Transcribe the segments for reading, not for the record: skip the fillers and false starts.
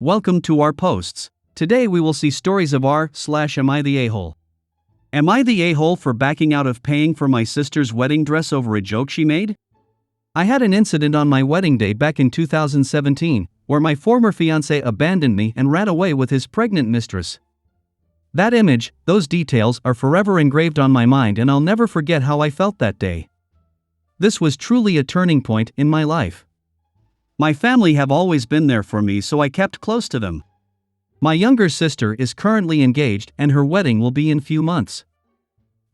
Welcome to our posts. Today we will see stories of am I the a-hole? Am I the a-hole for backing out of paying for my sister's wedding dress over a joke she made? I had an incident on my wedding day back in 2017, where my former fiancé abandoned me and ran away with his pregnant mistress. That image, those details are forever engraved on my mind, and I'll never forget how I felt that day. This was truly a turning point in my life. My family have always been there for me, so I kept close to them. My younger sister is currently engaged and her wedding will be in few months.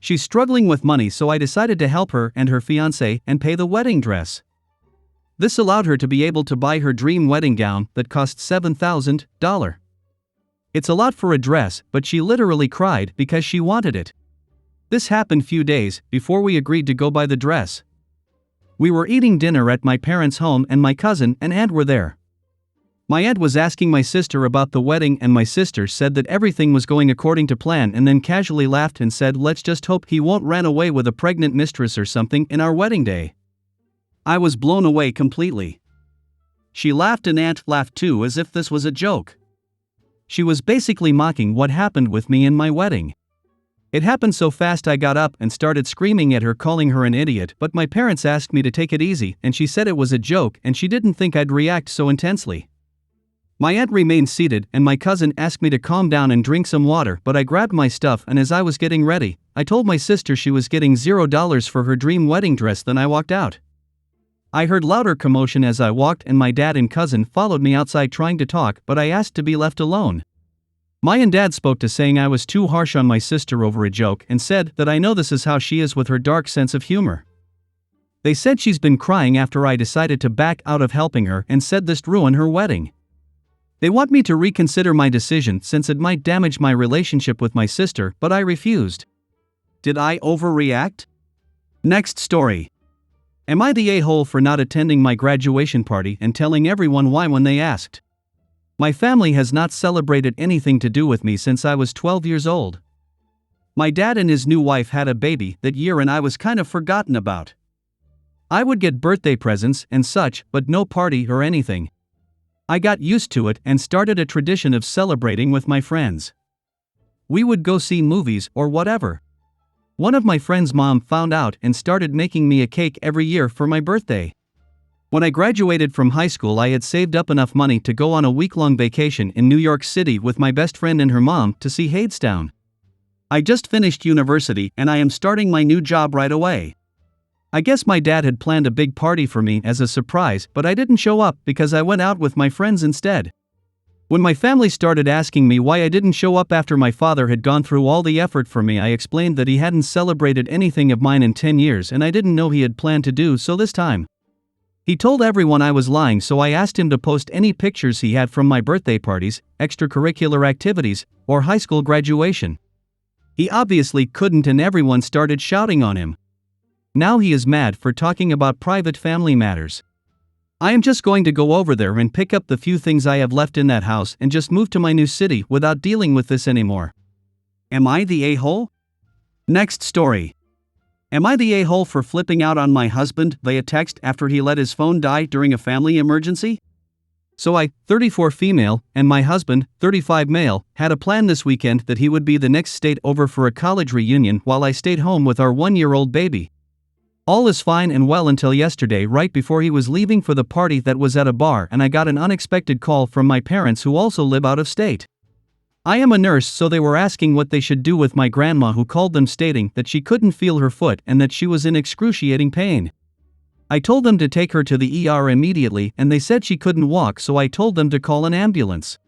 She's struggling with money, so I decided to help her and her fiancé and pay the wedding dress. This allowed her to be able to buy her dream wedding gown that cost $7,000. It's a lot for a dress, but she literally cried because she wanted it. This happened few days before we agreed to go buy the dress. We were eating dinner at my parents' home and my cousin and aunt were there. My aunt was asking my sister about the wedding and my sister said that everything was going according to plan, and then casually laughed and said, "Let's just hope he won't run away with a pregnant mistress or something in our wedding day." I was blown away completely. She laughed and aunt laughed too, as if this was a joke. She was basically mocking what happened with me in my wedding. It happened so fast I got up and started screaming at her, calling her an idiot, but my parents asked me to take it easy and she said it was a joke and she didn't think I'd react so intensely. My aunt remained seated and my cousin asked me to calm down and drink some water, but I grabbed my stuff and as I was getting ready, I told my sister she was getting $0 for her dream wedding dress, then I walked out. I heard louder commotion as I walked and my dad and cousin followed me outside trying to talk, but I asked to be left alone. My and dad spoke to saying I was too harsh on my sister over a joke and said that I know this is how she is with her dark sense of humor. They said she's been crying after I decided to back out of helping her and said this ruined her wedding. They want me to reconsider my decision since it might damage my relationship with my sister, but I refused. Did I overreact? Next story. Am I the a-hole for not attending my graduation party and telling everyone why when they asked? My family has not celebrated anything to do with me since I was 12 years old. My dad and his new wife had a baby that year and I was kind of forgotten about. I would get birthday presents and such, but no party or anything. I got used to it and started a tradition of celebrating with my friends. We would go see movies or whatever. One of my friend's mom found out and started making me a cake every year for my birthday. When I graduated from high school, I had saved up enough money to go on a week-long vacation in New York City with my best friend and her mom to see Hadestown. I just finished university and I am starting my new job right away. I guess my dad had planned a big party for me as a surprise, but I didn't show up because I went out with my friends instead. When my family started asking me why I didn't show up after my father had gone through all the effort for me, I explained that he hadn't celebrated anything of mine in 10 years and I didn't know he had planned to do so this time. He told everyone I was lying, so I asked him to post any pictures he had from my birthday parties, extracurricular activities, or high school graduation. He obviously couldn't and everyone started shouting on him. Now he is mad for talking about private family matters. I am just going to go over there and pick up the few things I have left in that house and just move to my new city without dealing with this anymore. Am I the a-hole? Next story. Am I the a-hole for flipping out on my husband via text after he let his phone die during a family emergency? So I, 34 female, and my husband, 35 male, had a plan this weekend that he would be the next state over for a college reunion while I stayed home with our 1-year-old baby. All is fine and well until yesterday, right before he was leaving for the party that was at a bar, and I got an unexpected call from my parents who also live out of state. I am a nurse, so they were asking what they should do with my grandma, who called them stating that she couldn't feel her foot and that she was in excruciating pain. I told them to take her to the ER immediately and they said she couldn't walk, so I told them to call an ambulance.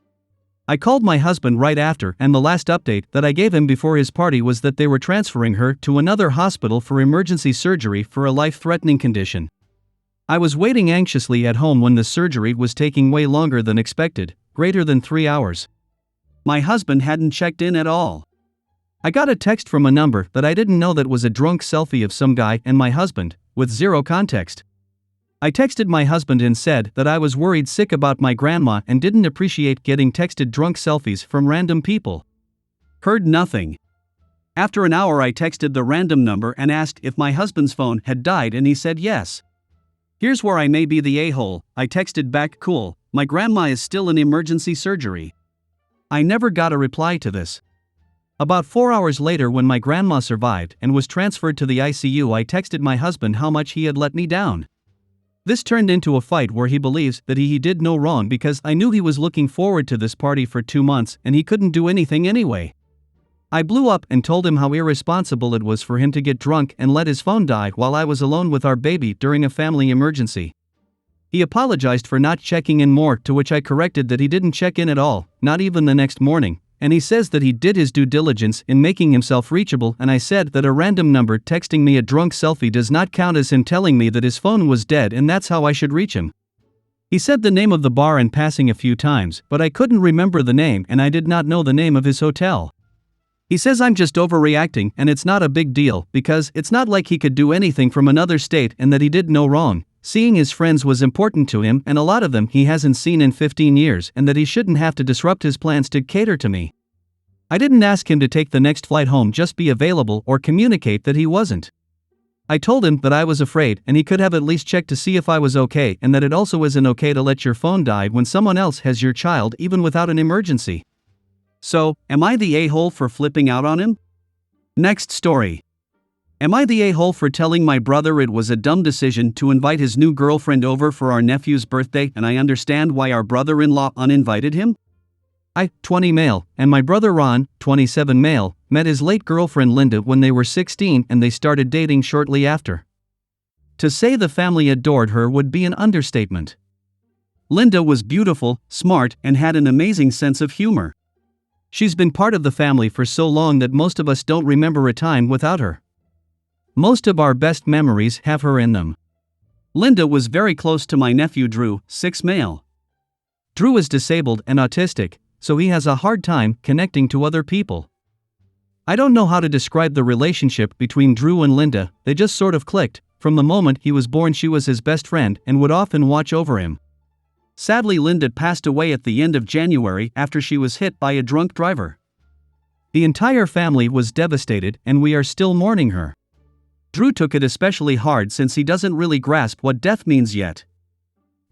I called my husband right after and the last update that I gave him before his party was that they were transferring her to another hospital for emergency surgery for a life-threatening condition. I was waiting anxiously at home when the surgery was taking way longer than expected, greater than 3 hours. My husband hadn't checked in at all. I got a text from a number that I didn't know that was a drunk selfie of some guy and my husband, with zero context. I texted my husband and said that I was worried sick about my grandma and didn't appreciate getting texted drunk selfies from random people. Heard nothing. After an hour I texted the random number and asked if my husband's phone had died and he said yes. Here's where I may be the a-hole. I texted back, cool, my grandma is still in emergency surgery. I never got a reply to this. About 4 hours later, when my grandma survived and was transferred to the ICU, I texted my husband how much he had let me down. This turned into a fight where he believes that he did no wrong because I knew he was looking forward to this party for 2 months and he couldn't do anything anyway. I blew up and told him how irresponsible it was for him to get drunk and let his phone die while I was alone with our baby during a family emergency. He apologized for not checking in more, to which I corrected that he didn't check in at all, not even the next morning, and he says that he did his due diligence in making himself reachable, and I said that a random number texting me a drunk selfie does not count as him telling me that his phone was dead and that's how I should reach him. He said the name of the bar in passing a few times, but I couldn't remember the name and I did not know the name of his hotel. He says I'm just overreacting and it's not a big deal because it's not like he could do anything from another state and that he did no wrong. Seeing his friends was important to him and a lot of them he hasn't seen in 15 years and that he shouldn't have to disrupt his plans to cater to me. I didn't ask him to take the next flight home, just be available or communicate that he wasn't. I told him that I was afraid and he could have at least checked to see if I was okay and that it also isn't okay to let your phone die when someone else has your child even without an emergency. So, am I the a-hole for flipping out on him? Next story. Am I the a-hole for telling my brother it was a dumb decision to invite his new girlfriend over for our nephew's birthday and I understand why our brother-in-law uninvited him? I, 20 male, and my brother Ron, 27 male, met his late girlfriend Linda when they were 16 and they started dating shortly after. To say the family adored her would be an understatement. Linda was beautiful, smart, and had an amazing sense of humor. She's been part of the family for so long that most of us don't remember a time without her. Most of our best memories have her in them. Linda was very close to my nephew Drew, 6 male. Drew is disabled and autistic, so he has a hard time connecting to other people. I don't know how to describe the relationship between Drew and Linda, they just sort of clicked. From the moment he was born she was his best friend and would often watch over him. Sadly, Linda passed away at the end of January after she was hit by a drunk driver. The entire family was devastated and we are still mourning her. Drew took it especially hard since he doesn't really grasp what death means yet.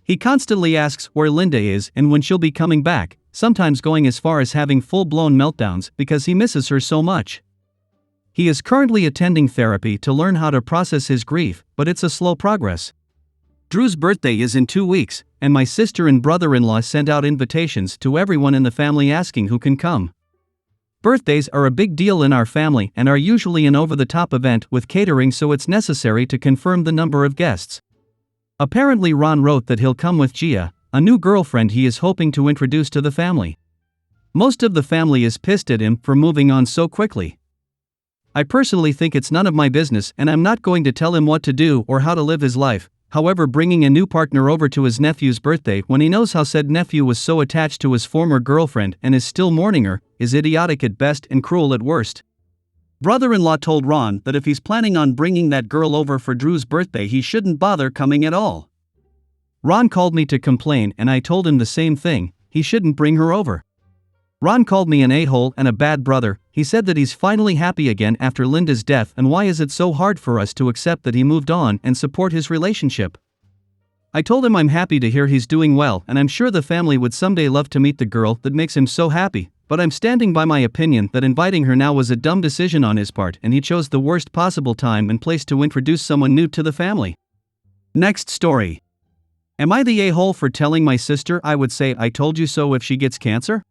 He constantly asks where Linda is and when she'll be coming back, sometimes going as far as having full-blown meltdowns because he misses her so much. He is currently attending therapy to learn how to process his grief, but it's a slow progress. Drew's birthday is in 2 weeks, and my sister and brother-in-law sent out invitations to everyone in the family asking who can come. Birthdays are a big deal in our family and are usually an over-the-top event with catering, so it's necessary to confirm the number of guests. Apparently Ron wrote that he'll come with Gia, a new girlfriend he is hoping to introduce to the family. Most of the family is pissed at him for moving on so quickly. I personally think it's none of my business and I'm not going to tell him what to do or how to live his life. However, bringing a new partner over to his nephew's birthday when he knows how said nephew was so attached to his former girlfriend and is still mourning her, is idiotic at best and cruel at worst. Brother-in-law told Ron that if he's planning on bringing that girl over for Drew's birthday he shouldn't bother coming at all. Ron called me to complain and I told him the same thing, he shouldn't bring her over. Ron called me an a-hole and a bad brother. He said that he's finally happy again after Linda's death and why is it so hard for us to accept that he moved on and support his relationship. I told him I'm happy to hear he's doing well and I'm sure the family would someday love to meet the girl that makes him so happy, but I'm standing by my opinion that inviting her now was a dumb decision on his part and he chose the worst possible time and place to introduce someone new to the family. Next story. Am I the a-hole for telling my sister I would say I told you so if she gets cancer?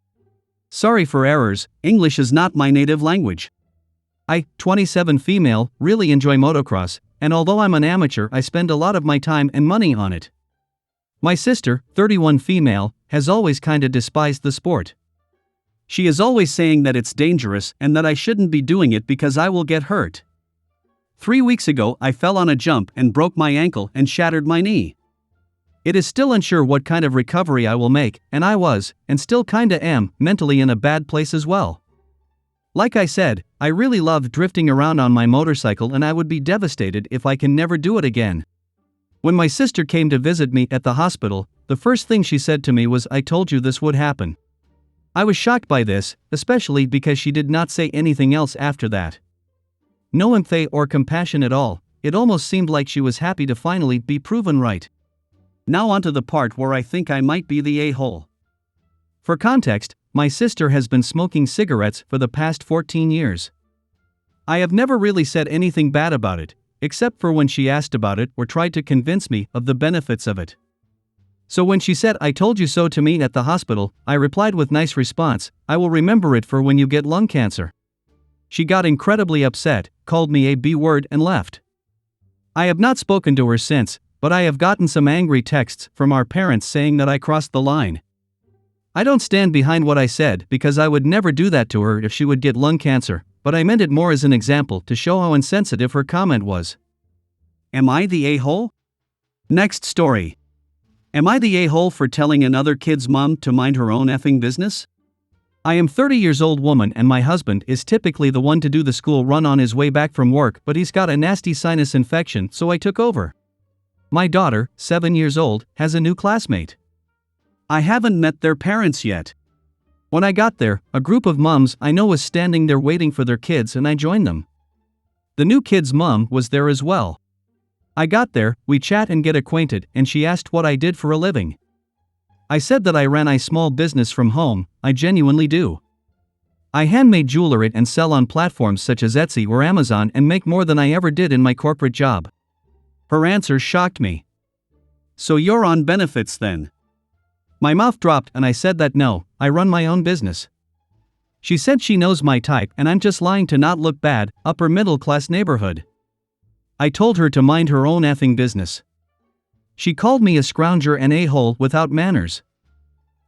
Sorry for errors, English is not my native language. I, 27 female, really enjoy motocross, and although I'm an amateur I spend a lot of my time and money on it. My sister, 31 female, has always kinda despised the sport. She is always saying that it's dangerous and that I shouldn't be doing it because I will get hurt. 3 weeks ago I fell on a jump and broke my ankle and shattered my knee. It is still unsure what kind of recovery I will make, and I was, and still kinda am, mentally in a bad place as well. Like I said, I really love drifting around on my motorcycle and I would be devastated if I can never do it again. When my sister came to visit me at the hospital, the first thing she said to me was, "I told you this would happen." I was shocked by this, especially because she did not say anything else after that. No empathy or compassion at all. it almost seemed like she was happy to finally be proven right. Now onto the part where I think I might be the a-hole. For context, my sister has been smoking cigarettes for the past 14 years. I have never really said anything bad about it, except for when she asked about it or tried to convince me of the benefits of it. So when she said "I told you so" to me at the hospital, I replied with nice response, "I will remember it for when you get lung cancer." She got incredibly upset, called me a B-word and left. I have not spoken to her since, but I have gotten some angry texts from our parents saying that I crossed the line. I don't stand behind what I said because I would never do that to her if she would get lung cancer, but I meant it more as an example to show how insensitive her comment was. Am I the a-hole? Next story. Am I the a-hole for telling another kid's mom to mind her own effing business? I am 30 years old woman and my husband is typically the one to do the school run on his way back from work, but he's got a nasty sinus infection, so I took over. My daughter, 7 years old, has a new classmate. I haven't met their parents yet. When I got there, a group of moms I know was standing there waiting for their kids and I joined them. The new kid's mom was there as well. I got there, we chat and get acquainted, and she asked what I did for a living. I said that I ran a small business from home. I genuinely do. I handmade jewelry and sell on platforms such as Etsy or Amazon and make more than I ever did in my corporate job. Her answer shocked me. So you're on benefits then? My mouth dropped and I said that no, I run my own business. She said she knows my type and I'm just lying to not look bad, upper middle class neighborhood. I told her to mind her own effing business. She called me a scrounger and a-hole without manners.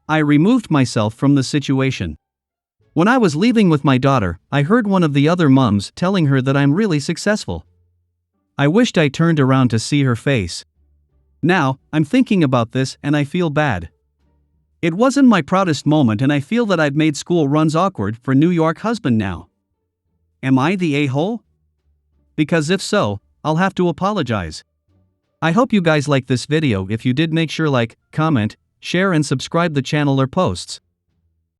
I removed myself from the situation. When I was leaving with my daughter, I heard one of the other mums telling her that I'm really successful. I wished I turned around to see her face. Now, I'm thinking about this and I feel bad. It wasn't my proudest moment and I feel that I've made school runs awkward for New York husband now. Am I the a-hole? Because if so, I'll have to apologize. I hope you guys like this video. If you did, make sure like, comment, share and subscribe the channel or posts.